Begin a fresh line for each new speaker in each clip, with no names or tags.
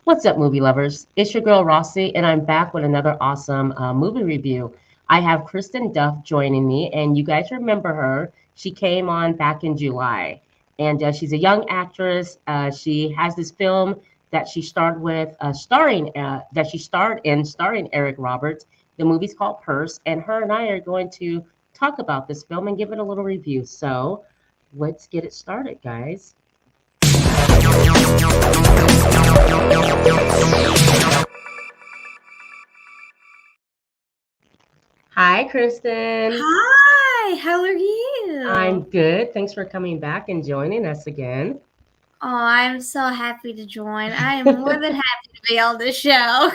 What's up, movie lovers? It's your girl Rossie, and I'm back with another awesome movie review. I have Kristen Duff joining me, and you guys remember her. She came on back in July, and she's a young actress. She has this film that she starred with, that she starred in, starring Eric Roberts. The movie's called Purse, and her and I are going to talk about this film and give it a little review. So, let's get it started, guys. Hi, Kristen.
Hi, how are
I'm
you?
good. Thanks for coming back and joining us again.
Oh, I'm so happy to join. I am more than happy to be on the show.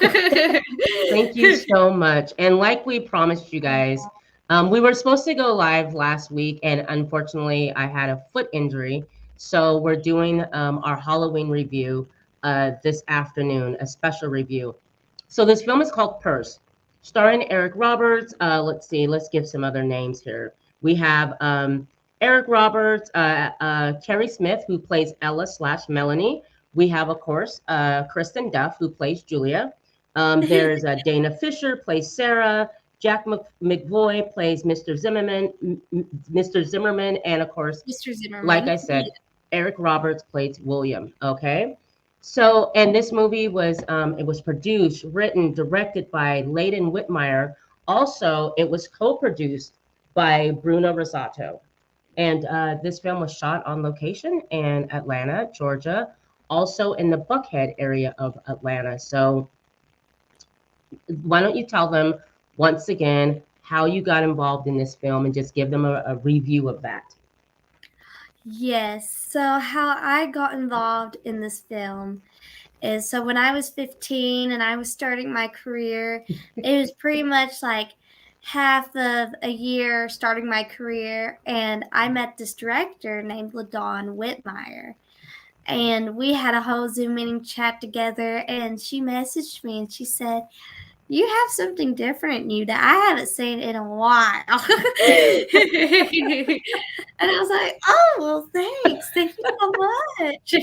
Thank you so much. And like we promised you guys, we were supposed to go live last week, and unfortunately, I had a foot injury. So we're doing our Halloween review this afternoon, a special review. So this film is called Purse, starring Eric Roberts. Let's see, let's give some other names here. We have Eric Roberts, Carrie Smith, who plays Ella slash Melanie. We have, of course, Kristen Duff, who plays Julia. There's Dana Fisher plays Sarah. Jack McVoy plays Mr. Zimmerman, and of course,
Mr.
like I
Zimmerman.
said, Eric Roberts plays William. Okay, so and this movie was it was produced, written, directed by Leighton Whitmire. Also, it was co-produced by Bruno Rosato, and this film was shot on location in Atlanta, Georgia, also in the Buckhead area of Atlanta. So why don't you tell them once again how you got involved in this film and just give them a review of that?
Yes, so how I got involved in this film is so when I was 15 and I was starting my career, it was pretty much like half of a year starting my career, and I met this director named LaDawn Whitmire. And we had a whole Zoom meeting chat together, and she messaged me and she said, "You have something different in you that I haven't seen in a while." And I was like, "Oh, well, thanks. Thank you so much."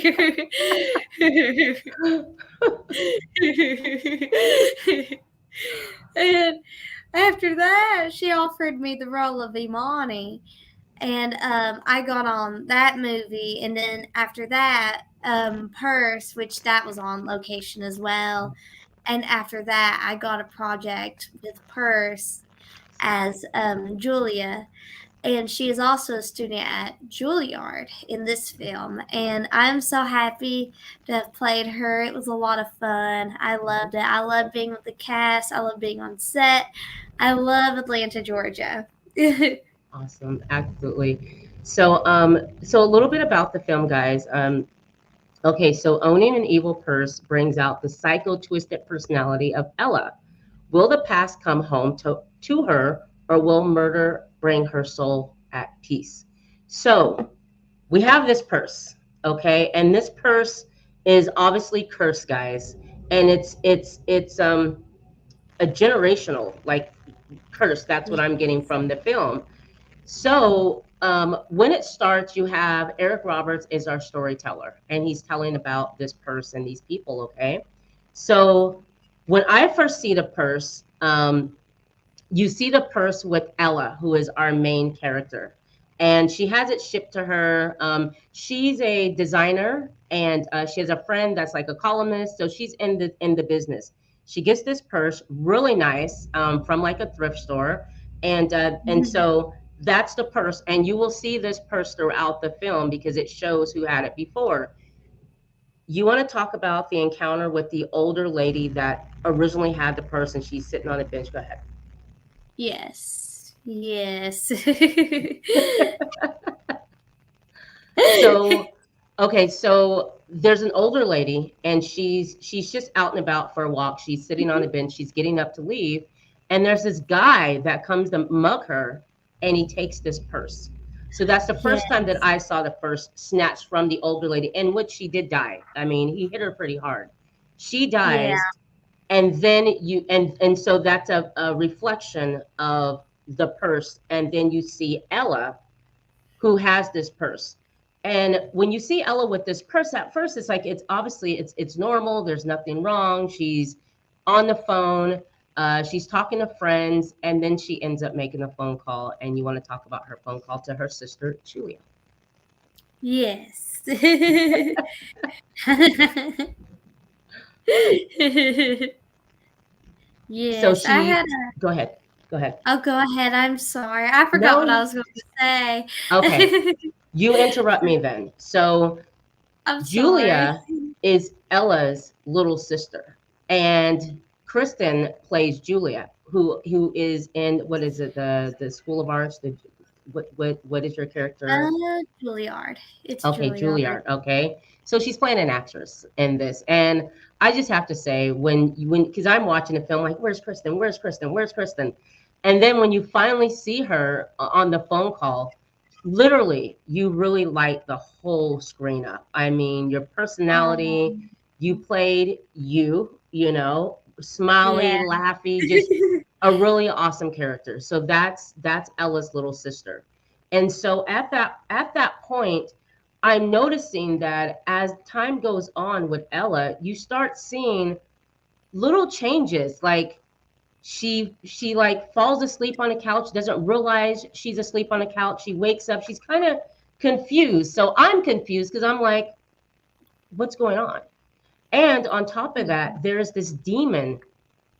And after that, she offered me the role of Imani. And I got on that movie, and then after that, Purse, which that was on location as well. And after that, I got a project with Purse as Julia, and she is also a student at Juilliard in this film. And I'm so happy to have played her. It was a lot of fun. I loved it. I love being with the cast. I love being on set. I love Atlanta, Georgia.
Awesome, absolutely. So a little bit about the film, guys. Okay, so owning an evil purse brings out the psycho twisted personality of Ella. Will the past come home to her, or will murder bring her soul at peace? So we have this purse, okay, and this purse is obviously cursed, guys, and it's a generational like curse. That's what I'm getting from the film. So when it starts, you have Eric Roberts is our storyteller, and he's telling about this purse and these people. Okay, so when I first see the purse, you see the purse with Ella, who is our main character, and she has it shipped to her. She's a designer, and she has a friend that's like a columnist, so she's in the business. She gets this purse, really nice, from like a thrift store, and so that's the purse, and you will see this purse throughout the film because it shows who had it before. You want to talk about the encounter with the older lady that originally had the purse, and she's sitting on a bench. Go ahead.
Yes. Yes.
So, okay, so there's an older lady, and she's just out and about for a walk. She's sitting on a bench. She's getting up to leave, and there's this guy that comes to mug her, and he takes this purse. So that's the first time that
Yes.
I saw the purse snatched from the older lady, in which she did die. I mean, he hit her pretty hard. She
Yeah.
dies, and then and so that's a reflection of the purse, and then you see Ella, who has this purse. And when you see Ella with this purse, at first it's like it's obviously it's normal. There's nothing wrong. She's on the phone. She's talking to friends, and then she ends up making a phone call. And you want to talk about her phone call to her sister Julia.
Yes.
So
Yes, I
she,
had a
go ahead, go ahead.
oh, go ahead, I'm sorry. I forgot what I
No,
was going to say.
okay, you interrupt me then. So
I'm sorry.
Julia is Ella's little sister, and Kristen plays Julia, who is in what is it, the School of Arts? The what is your character?
Juilliard. It's
Okay,
Juilliard.
Juilliard. Okay, so she's playing an actress in this, and I just have to say when because I'm watching the film like, where's Kristen? Where's Kristen? Where's Kristen? And then when you finally see her on the phone call, literally you really light the whole screen up. I mean, your personality,
Um,
you played you know, smiley,
yeah.
laughy, just a really awesome character. So that's Ella's little sister. And so at that point, I'm noticing that as time goes on with Ella, you start seeing little changes. Like she like falls asleep on a couch, doesn't realize she's asleep on a couch. She wakes up, she's kind of confused. So I'm confused because I'm like, what's going on? And on top of that, there's this demon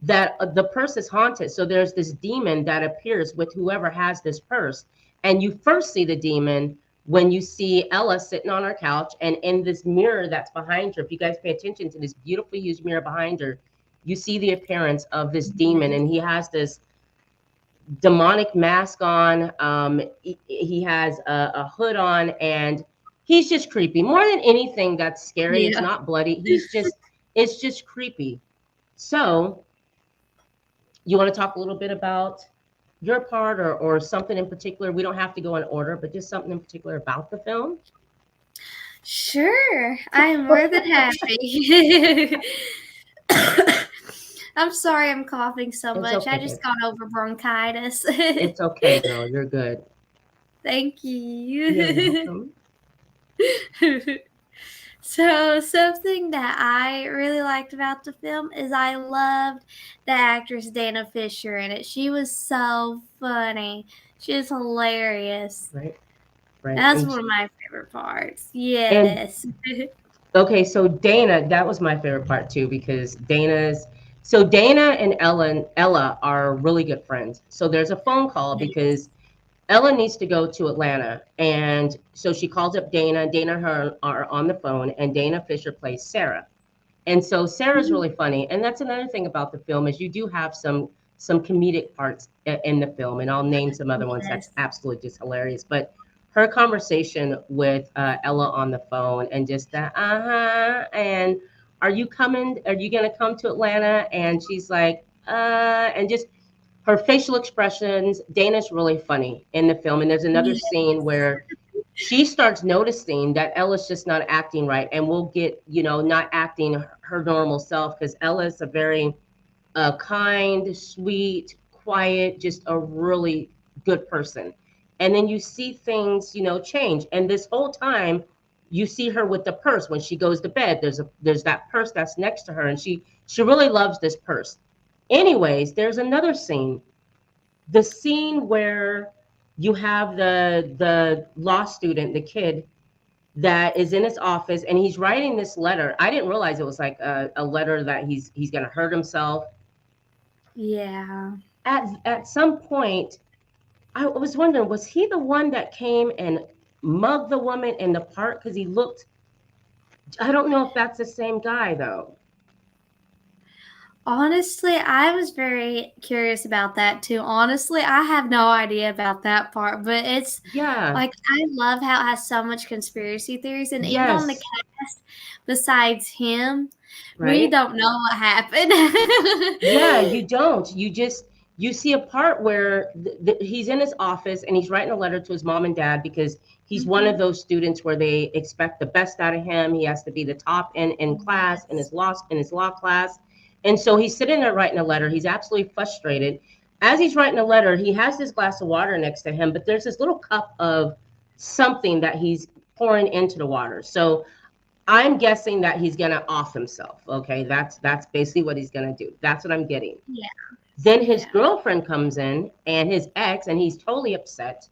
that the purse is haunted. So there's this demon that appears with whoever has this purse. And you first see the demon when you see Ella sitting on her couch and in this mirror that's behind her. If you guys pay attention to this beautifully used mirror behind her, you see the appearance of this demon, and he has this demonic mask on. He has a hood on, and he's just creepy. More than anything that's scary, it's
Yeah.
not bloody. It's just creepy. So you want to talk a little bit about your part or something in particular? We don't have to go in order, but just something in particular about the film.
Sure. I'm more than happy. I'm sorry I'm coughing so
It's
much. I
okay.
just got over bronchitis.
It's okay, girl. You're good.
Thank
You're
you.
welcome.
So, something that I really liked about the film is I loved the actress Dana Fisher in it. She was so funny. She was hilarious.
Right, right.
That's one of my favorite parts.
And
Yes.
okay, so Dana, that was my favorite part too, because so Dana and Ella are really good friends. So there's a phone call because Ella needs to go to Atlanta. And so she calls up Dana. Dana and her are on the phone, and Dana Fisher plays Sarah. And so Sarah's really funny. And that's another thing about the film is you do have some comedic parts in the film. And I'll name some other ones that's
Yes.
absolutely just hilarious. But her conversation with Ella on the phone and just that, and are you coming? Are you going to come to Atlanta? And she's like, and just her facial expressions. Dana's really funny in the film. And there's another scene
Yes.
where she starts noticing that Ella's just not acting right, and we'll get, not acting her normal self, because Ella's a very kind, sweet, quiet, just a really good person. And then you see things, change. And this whole time, you see her with the purse when she goes to bed. There's that purse that's next to her, and she really loves this purse. Anyways, there's another scene, the scene where you have the law student, the kid that is in his office, and he's writing this letter. I didn't realize it was like a letter that he's going to hurt himself.
Yeah.
At some point, I was wondering, was he the one that came and mugged the woman in the park? Because he looked. I don't know if that's the same guy though.
Honestly, I was very curious about that too. Honestly, I have no idea about that part, but it's
Yeah.
like I love how it has so much conspiracy theories, and even on the
Yes.
cast, besides him, we
Right.
don't know what happened.
Yeah, you don't. You see a part where he's in his office and he's writing a letter to his mom and dad because he's one of
Mhm.
those students where they expect the best out of him. He has to be the top in class
Yes.
in his law class. And so he's sitting there writing a letter. He's absolutely frustrated. As he's writing a letter, he has this glass of water next to him, but there's this little cup of something that he's pouring into the water. So I'm guessing that he's gonna off himself. Okay, that's basically what he's gonna do. That's what I'm getting.
Yeah.
Then his
Yeah.
girlfriend comes in and his ex, and he's totally upset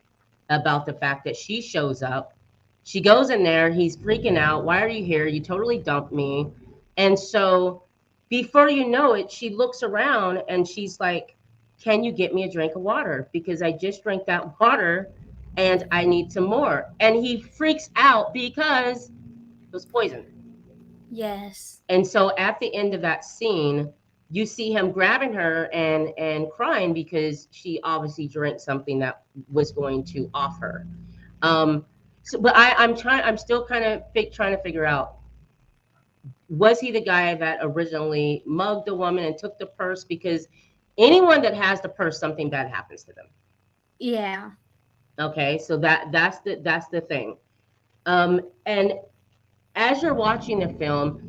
about the fact that she shows up. She goes in there, he's freaking out. Why are you here? You totally dumped me. And so before you know it, she looks around and she's like, can you get me a drink of water? Because I just drank that water and I need some more. And he freaks out because it was poison.
Yes.
And so at the end of that scene, you see him grabbing her and crying because she obviously drank something that was going to off her. So, but I'm still kind of trying to figure out, was he the guy that originally mugged the woman and took the purse? Because anyone that has the purse, something bad happens to them.
Yeah.
Okay, so that's the thing. And as you're watching the film,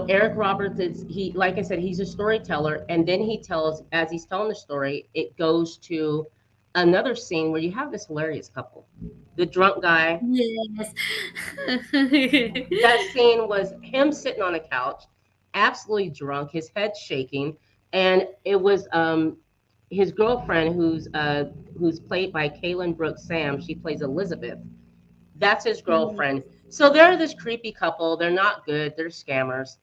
Eric Roberts is he like I said, he's a storyteller, and then he tells as he's telling the story, it goes to another scene where you have this hilarious couple. The drunk guy.
Yes.
That scene was him sitting on a couch, absolutely drunk, his head shaking, and it was his girlfriend who's played by Kaylin Brooks Sam. She plays Elizabeth. That's his girlfriend. So they're this creepy couple. They're not good. They're scammers.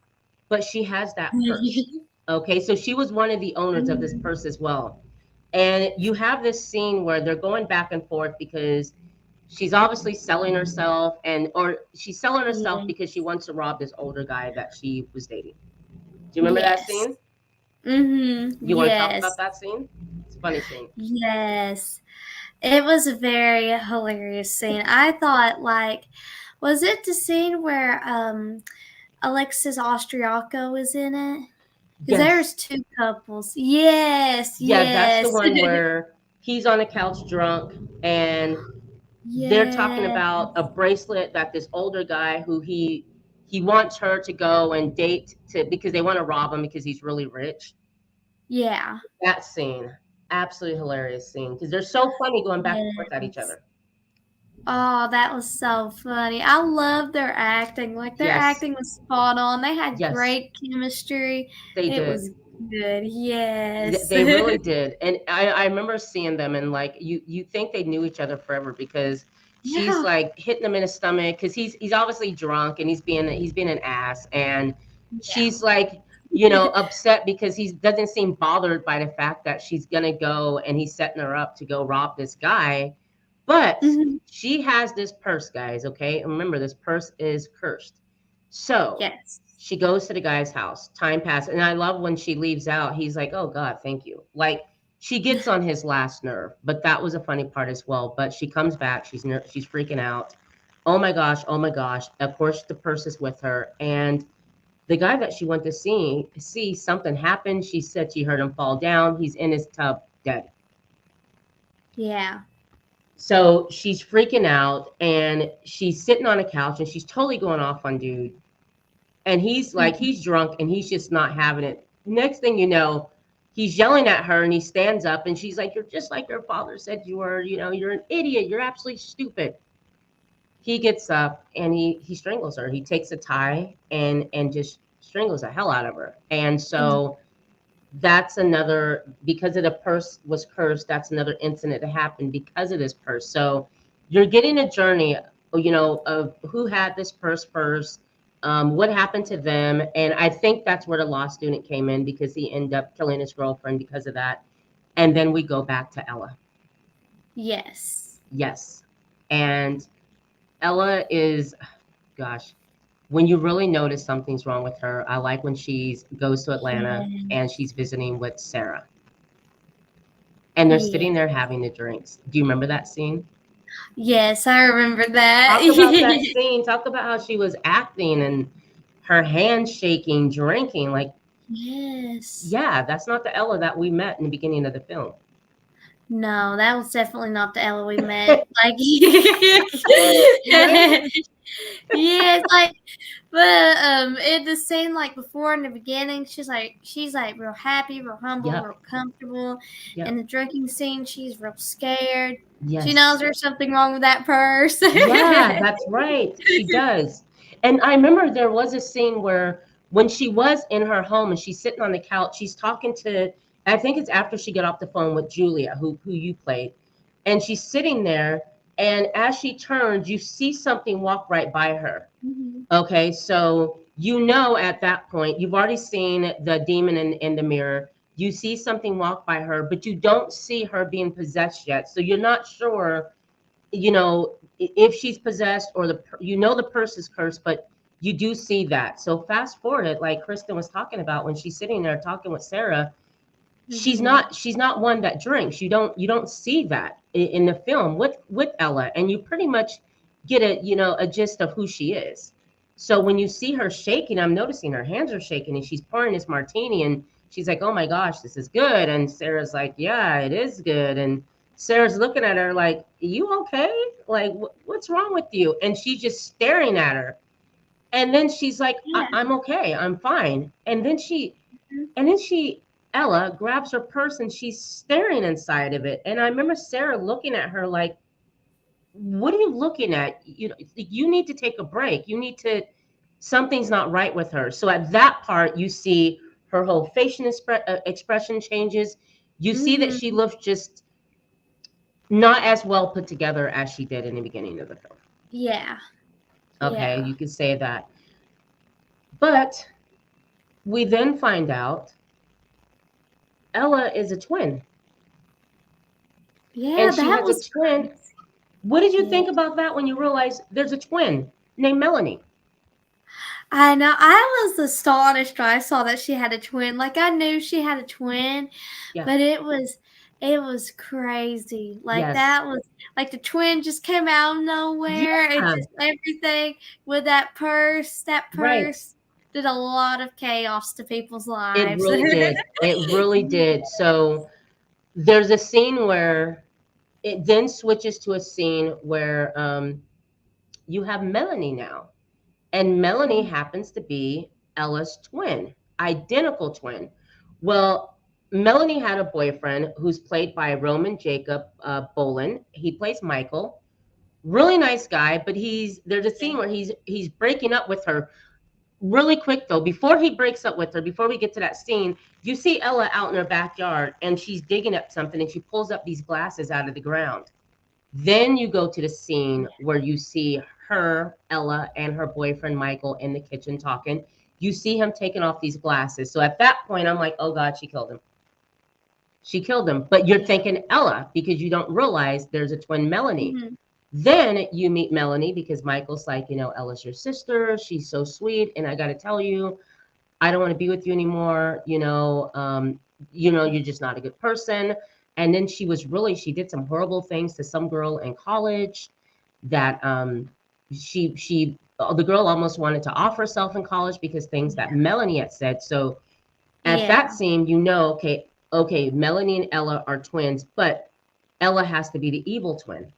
But she has that purse. Okay, so she was one of the owners of this purse as well. And you have this scene where they're going back and forth because she's obviously selling herself, or she's selling herself
Yes.
because she wants to rob this older guy that she was dating. Do you remember that
Yes.
scene? You want to talk about
Yes.
that scene? It's a funny scene.
Yes. It was a very hilarious scene. I thought, like, was it the scene where Alexis Austriaco was in it? Because
Yes.
there's two couples. Yes,
Yeah, that's the
yes.
one where he's on the couch drunk and they're talking
Yes.
about a bracelet that this older guy who he wants her to go and date to because they want to rob him because he's really rich.
Yeah.
That scene, absolutely hilarious scene because they're so funny going back and forth at each
Yes.
other.
Oh, that was so funny. I love their acting. Like, their
Yes,
acting was spot on. They had
yes,
great chemistry.
they
It
did.
was good. Yes.
They really did. And I remember seeing them and like you think they knew each other forever because she's
Yeah.
like hitting him in his stomach because he's obviously drunk and he's being an ass, and
Yeah.
she's like upset because he doesn't seem bothered by the fact that she's gonna go and he's setting her up to go rob this guy. But
Mhm.
she has this purse, guys, okay? And remember, this purse is cursed. So
Yes.
she goes to the guy's house. Time passes. And I love when she leaves out, he's like, oh God, thank you. Like she gets on his last nerve. But that was a funny part as well. But she comes back, she's freaking out. Oh my gosh, oh my gosh. Of course the purse is with her. And the guy that she went to see something happened. She said she heard him fall down. He's in his tub, dead.
Yeah.
So she's freaking out and she's sitting on a couch and she's totally going off on dude. And he's like,
Mhm.
he's drunk and he's just not having it. Next thing you know, he's yelling at her and he stands up and she's like, you're just like your father said you were, you're an idiot. You're absolutely stupid. He gets up and he strangles her. He takes a tie and just strangles the hell out of her. And
Yeah.
so that's another, because of the purse was cursed, that's another incident that happened because of this purse. So you're getting a journey, of who had this purse first, what happened to them. And I think that's where the law student came in because he ended up killing his girlfriend because of that. And then we go back to Ella.
Yes.
Yes. And Ella is, gosh, when you really notice something's wrong with her, I like when she goes to Atlanta and
Yes.
she's visiting with Sarah. And they're
Yeah.
sitting there having the drinks. Do you remember that scene?
Yes, I remember that.
Talk about that scene. Talk about how she was acting and her hands shaking, drinking. Like,
Yes.
yeah, that's not the Ella that we met in the beginning of the film.
No, that was definitely not the Ella we met. Like,
Right?
yeah, it's like, but in the scene like before in the beginning, she's like real happy, real humble,
Yep.
real comfortable. In
Yep.
the drinking scene, she's real scared. She knows
Yes.
there's something wrong with that purse.
Yeah, that's right. She does. And I remember there was a scene where when she was in her home and she's sitting on the couch, she's talking to, I think it's after she got off the phone with Julia, who you played. And she's sitting there, and as she turns, you see something walk right by her.
Mhm.
Okay, so you know at that point, you've already seen the demon in the mirror. You see something walk by her, but you don't see her being possessed yet. So you're not sure, if she's possessed or the purse is cursed, but you do see that. So fast forward it, like Kristen was talking about when she's sitting there talking with Sarah, she's
Mhm.
not one that drinks. You don't see that in the film with Ella, and you pretty much get a gist of who she is. So when you see her shaking, I'm noticing her hands are shaking, and she's pouring this martini, and she's like, "Oh my gosh, this is good." And Sarah's like, "Yeah, it is good." And Sarah's looking at her like, "You okay? Like, what's wrong with you?" And she's just staring at her. And then she's like,
Yeah.
I'm okay, I'm fine."
Mhm.
And then Ella grabs her purse and she's staring inside of it. And I remember Sarah looking at her like, "What are you looking at? You need to take a break. Something's not right with her." So at that part, you see her whole facial expression changes. You see that she
Mhm.
looks just not as well put together as she did in the beginning of the film.
Yeah.
Okay,
Yeah.
you could say that. But we then find out Ella is a twin.
Yeah,
And she
that
has a
was
twin.
crazy.
What did you
Yeah.
think about that when you realized there's a twin named Melanie?
I know. I was astonished when I saw that she had a twin. Like I knew she had a twin,
Yeah.
but it was crazy. Like
Yes.
that was like the twin just came out of nowhere. It
Yeah.
just everything with that purse. That
Right.
purse did a lot of chaos to people's
It
lives.
really did. It really did. So there's a scene where it then switches to a scene where you have Melanie now. And Melanie happens to be Ella's twin, identical twin. Well, Melanie had a boyfriend who's played by Roman Jacob Bolin. He plays Michael. Really nice guy, but there's a scene where he's breaking up with her really quick though. Before he breaks up with her, before we get to that scene, you see Ella out in her backyard and she's digging up something and she pulls up these glasses out of the ground. Then you go to the scene where you see her, Ella, and her boyfriend Michael in the kitchen talking. You see him taking off these glasses. So at that point, I'm like, "Oh God, she killed him. She killed him." But you're
Yeah.
thinking Ella because you don't realize there's a twin Melanie.
Mhm.
Then you meet Melanie because Michael's like, "Ella's your sister. She's so sweet. And I got to tell you, I don't want to be with you anymore. You're just not a good person." And then she did some horrible things to some girl in college that the girl almost wanted to off herself in college because things that Melanie had said. So at that
Yeah.
scene, okay, Melanie and Ella are twins, but Ella has to be the evil twin.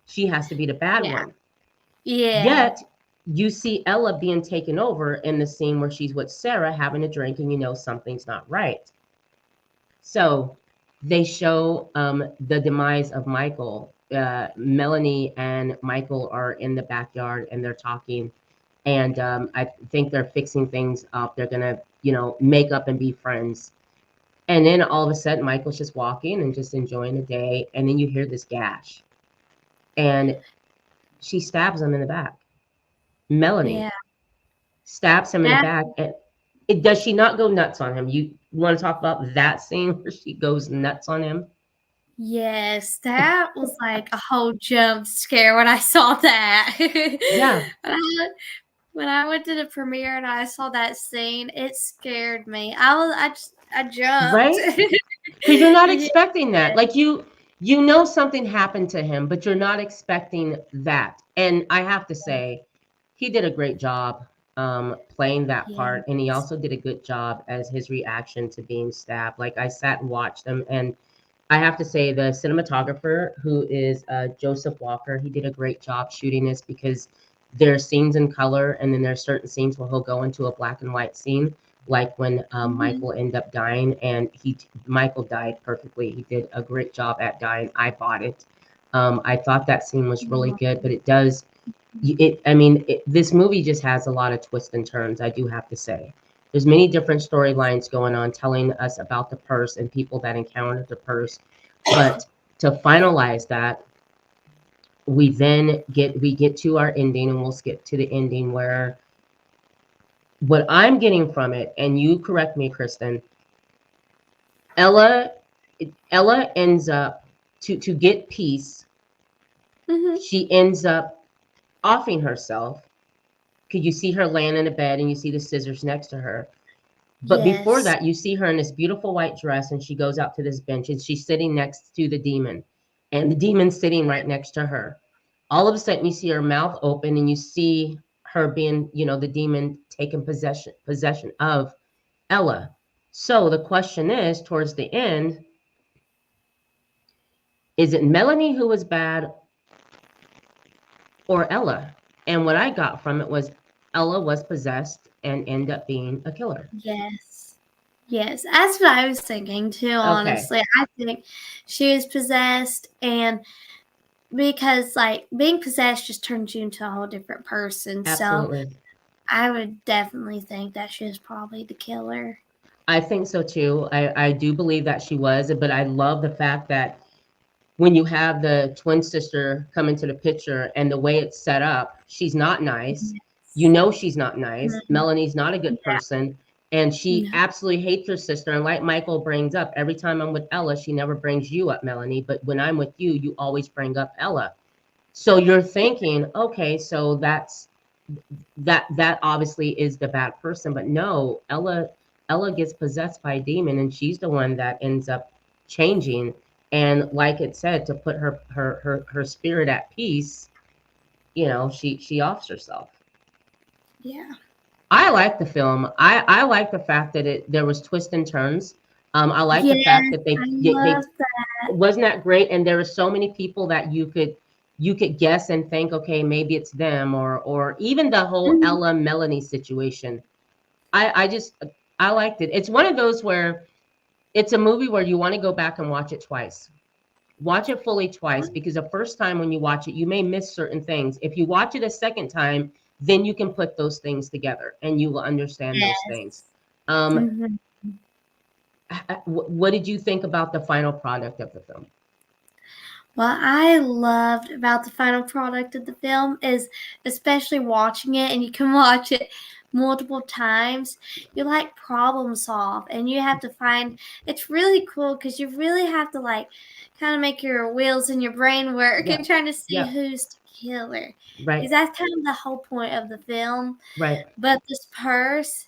She has to be the bad
Yeah.
one.
Yeah.
Yet you see Ella being taken over in the scene where she's with Sarah having a drink and something's not right. So they show the demise of Michael. Melanie and Michael are in the backyard and they're talking. And I think they're fixing things up. They're going to, make up and be friends. And then all of a sudden, Michael's just walking and just enjoying the day. And then you hear this gash. And she stabs him in the back. Melanie
Yeah.
stabs him in the
That
back. And does she not go nuts on him? You want to talk about that scene where she goes nuts on him?
Yes, that was like a whole jump scare when I saw that.
Yeah,
When I went to the premiere and I saw that scene, it scared me. I jumped.
right? Because you're not
Yeah.
expecting that. Like you know something happened to him, but you're not expecting that. And I have to say, he did a great job playing that part, and he
Yes.
also did a good job as his reaction to being stabbed. Like I sat and watched him, and I have to say the cinematographer, who is Joseph Walker, he did a great job shooting this because there are scenes in color, and then there are certain scenes where he'll go into a black and white scene, like when
Mhm.
Michael ended up dying, and Michael died perfectly. He did a great job at dying. I bought it. I thought that scene was really good, but it does I mean, this movie just has a lot of twists and turns, I do have to say. There's many different storylines going on telling us about the purse and people that encountered the purse. But to finalize that, we get to our ending, and we'll skip to the ending where what I'm getting from it, and you correct me, Kristen, Ella Ella ends up to get peace,
Mhm.
she ends up offing herself. Could you see her laying in a bed and you see the scissors next to her? But before
Yes.
that, you see her in this beautiful white dress, and she goes out to this bench, and she's sitting next to the demon, and the demon's sitting right next to her. All of a sudden, you see her mouth open, and you see her being, the demon taking possession of Ella. So the question is, towards the end, is it Melanie who was bad or Ella? And what I got from it was Ella was possessed and ended up being a killer.
Yes. Yes. That's what I was thinking too,
Okay,
honestly. I think she was possessed, and because like being possessed just turns you into a whole different person. So
absolutely.
I would definitely think that she was probably the killer.
I think so too. I do believe that she was, but I love the fact that when you have the twin sister come into the picture and the way it's set up, she's not nice. You
Yes.
know she's not nice.
Mhm.
Melanie's not a good
Yeah.
person. And she
No.
absolutely hates her sister. And like Michael brings up, every time I'm with Ella, she never brings you up, Melanie. But when I'm with you, you always bring up Ella. So you're thinking, okay, so that obviously is the bad person, but no, Ella gets possessed by a demon, and she's the one that ends up changing, and like it said, to put her spirit at peace, she offs herself.
Yeah.
I like the film. I like the fact that there was twists and turns. I like the fact
Yes,
that
I
they
love that.
wasn't that great, and there were so many people that you could guess and think, okay, maybe it's them, or even the whole
Mhm.
Ella Melanie situation. I just I liked it. It's one of those where it's a movie where you want to go back and watch it twice. Watch it fully twice, because the first time when you watch it, you may miss certain things. If you watch it a second time, then you can put those things together and you will understand those things.
Yes.
Um,
Mhm.
what did you think about the final product of the film?
What I loved about the final product of the film is, especially watching it, and you can watch it multiple times, you like problem solve, and you have to find it's really cool because you really have to like kind of make your wheels in your brain work and
Yep,
trying to see
yep,
who's the killer. Because
right,
that's kind of the whole point of the film.
right,
But this purse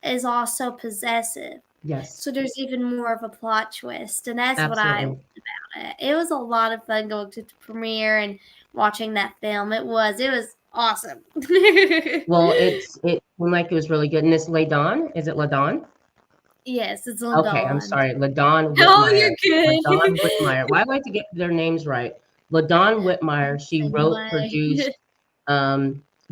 is also possessive.
yes,
So there's even more of a plot twist, and that's what I
absolutely.
loved about it. It was a lot of fun going to the premiere and watching that film. It was awesome.
Well, it seemed like it was really good. And it's Ladon. Is it Ladon?
Yes, it's
Okay, I'm
Ladon.
sorry, Ladon
Oh,
Whitmire.
you're good.
Ladon Whitmire. Why I like to get their names right. Ladon Whitmire. She
Same
wrote,
way.
produced,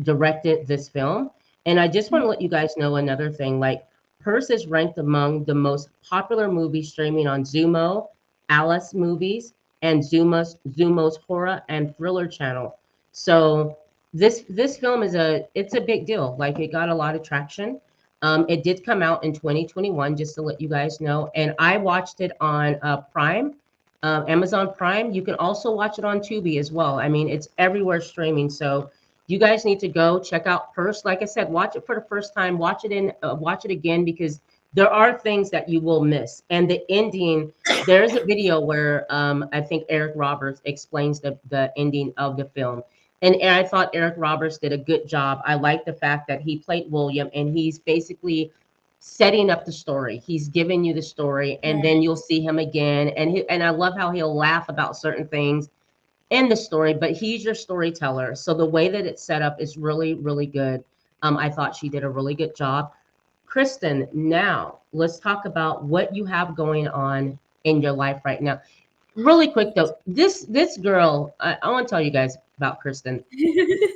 directed this film. And I just want to let you guys know another thing. Like, Purse is ranked among the most popular movies streaming on Zumo, Alice Movies, and Zumo's horror and thriller channel. So this film it's a big deal. Like, it got a lot of traction. It did come out in 2021, just to let you guys know. And I watched it on Prime, Amazon Prime. You can also watch it on Tubi as well. I mean, it's everywhere streaming. So you guys need to go check out Purse. Like I said, watch it for the first time. Watch it again, because there are things that you will miss. And the ending, there's a video where I think Eric Roberts explains the ending of the film. And I thought Eric Roberts did a good job. I like the fact that he played William, and he's basically setting up the story. He's giving you the story, and then you'll
Yes.
see him again. And I love how he'll laugh about certain things in the story, but he's your storyteller. So the way that it's set up is really, really good. I thought she did a really good job. Kristen, now let's talk about what you have going on in your life right now. Really quick though, this girl, I want to tell you guys about Kristen.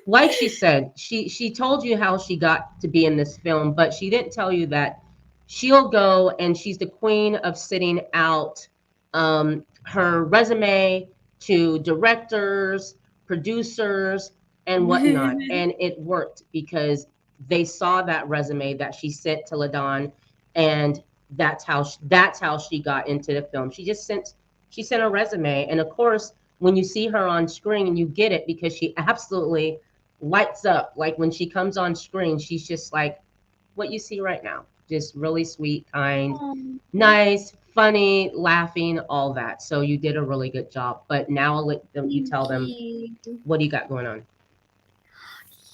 Like she said, she told you how she got to be in this film, but she didn't tell you that she'll go and she's the queen of sitting out her resume to directors, producers, and whatnot, and it worked because they saw that resume that she sent to Ladon, and that's how she got into the film. She sent a resume, and of course, when you see her on screen, you get it because she absolutely lights up. Like when she comes on screen, she's just like what you see right now. Just really sweet, kind,
Oh,
nice, funny, laughing, all that. So you did a really good job. But now I'll let them, you tell
thank
them
you.
what do you got going on.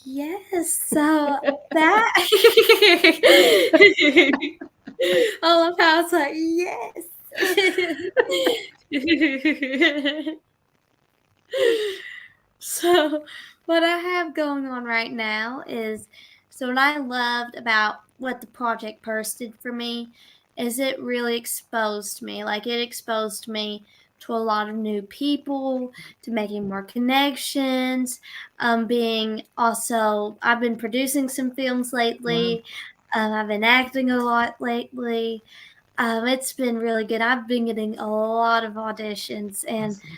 Yes, so that I love how it's like, yes. So, what I have going on right now is so what I loved about what the Project Purse did for me is it really exposed me. Like, it exposed me to a lot of new people, to making more connections, being also, I've been producing some films
Wow,
lately, I've been acting a lot lately. It's been really good. I've been getting a lot of auditions, and
awesome.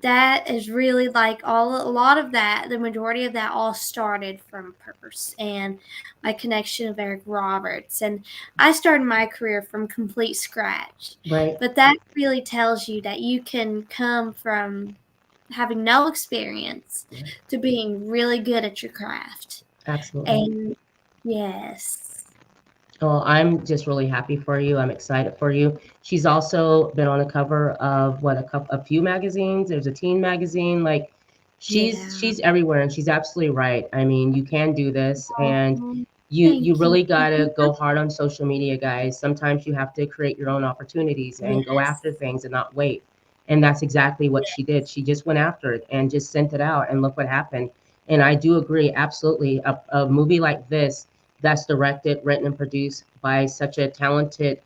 that is really like a lot of that, the majority of that all started from Purse and my connection of Eric Roberts. And I started my career from complete scratch.
Right.
But that really tells you that you can come from having no experience
Yeah,
to being really good at your craft.
absolutely.
And yes.
Well, I'm just really happy for you. I'm excited for you. She's also been on the cover of what a few magazines. There's a teen magazine. Like
Yeah.
she's everywhere, and she's absolutely right. I mean, you can do this, and
Oh,
you
thank you.
really gotta go hard on social media, guys. Sometimes you have to create your own opportunities and go
Yes.
after things and not wait. And that's exactly what she did. She just went after it and just sent it out, and look what happened. And I do agree, absolutely. A movie like this that's directed, written, and produced by such a talented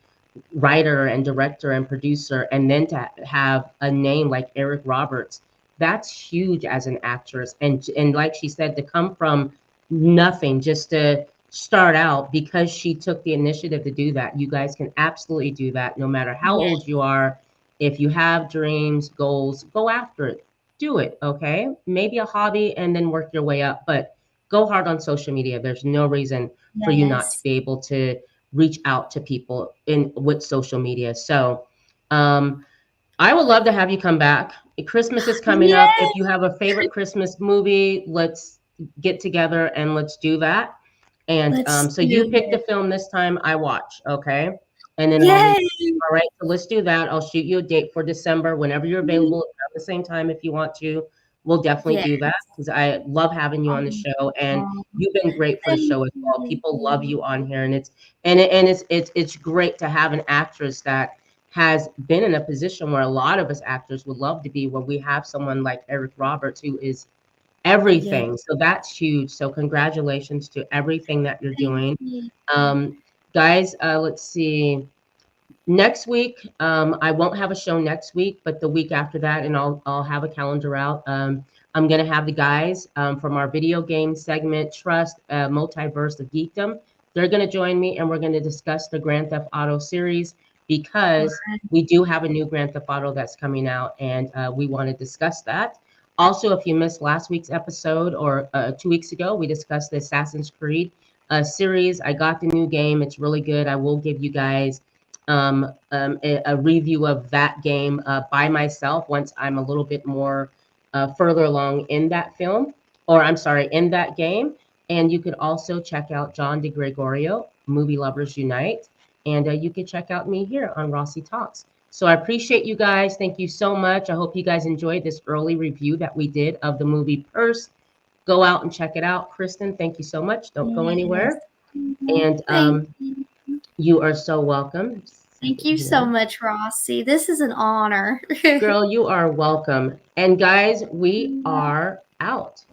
writer and director and producer, and then to have a name like Eric Roberts, that's huge as an actress. And like she said, to come from nothing, just to start out because she took the initiative to do that. You guys can absolutely do that no matter how
Yes.
old you are. If you have dreams, goals, go after it. Do it, okay? Maybe a hobby and then work your way up, but go hard on social media. There's no reason for you not to
Yes.
be able to reach out to people in with social media. So um, I would love to have you come back. Christmas is coming up. If
Yes.
you have a favorite Christmas movie, let's get together and let's do that. And
Let's
so you
do
pick the
it.
film this time, I watch, okay? And then I'll review.
Yay!
All right, so let's do that. I'll shoot you a date for December whenever you're available at the same time if you want to. We'll definitely
Yes.
do that because I love having you on the show, and
Oh,
you've been great for the
thank
show as well. People love
you.
you on here, and it's great to have an actress that has been in a position where a lot of us actors would love to be, where we have someone like Eric Roberts who is
Yes.
everything. So that's huge. So congratulations to everything that you're
Thank
doing.
you.
Um, guys, let's see. Next week, I won't have a show next week, but the week after that, and I'll have a calendar out. I'm gonna have the guys from our video game segment, Trust, Multiverse of Geekdom. They're gonna join me, and we're gonna discuss the Grand Theft Auto series because we do have a new Grand Theft Auto that's coming out, and we want to discuss that. Also, if you missed last week's episode or 2 weeks ago, we discussed the Assassin's Creed series. I got the new game; it's really good. I will give you guys a review of that game by myself once I'm a little bit more further along in that film, or I'm sorry, in that game. And you could also check out John DeGregorio, Movie Lovers Unite, and you can check out me here on Rossie Talks. So I appreciate you guys. Thank you so much. I hope you guys enjoyed this early review that we did of the movie Purse. Go out and check it out. Kristen, thank you so much. Don't go
Yes.
anywhere. And
Thank you.
you are so welcome.
Thank
Second
you so
here.
much, Rossie. This is an honor.
Girl, you are welcome. And guys, we are out.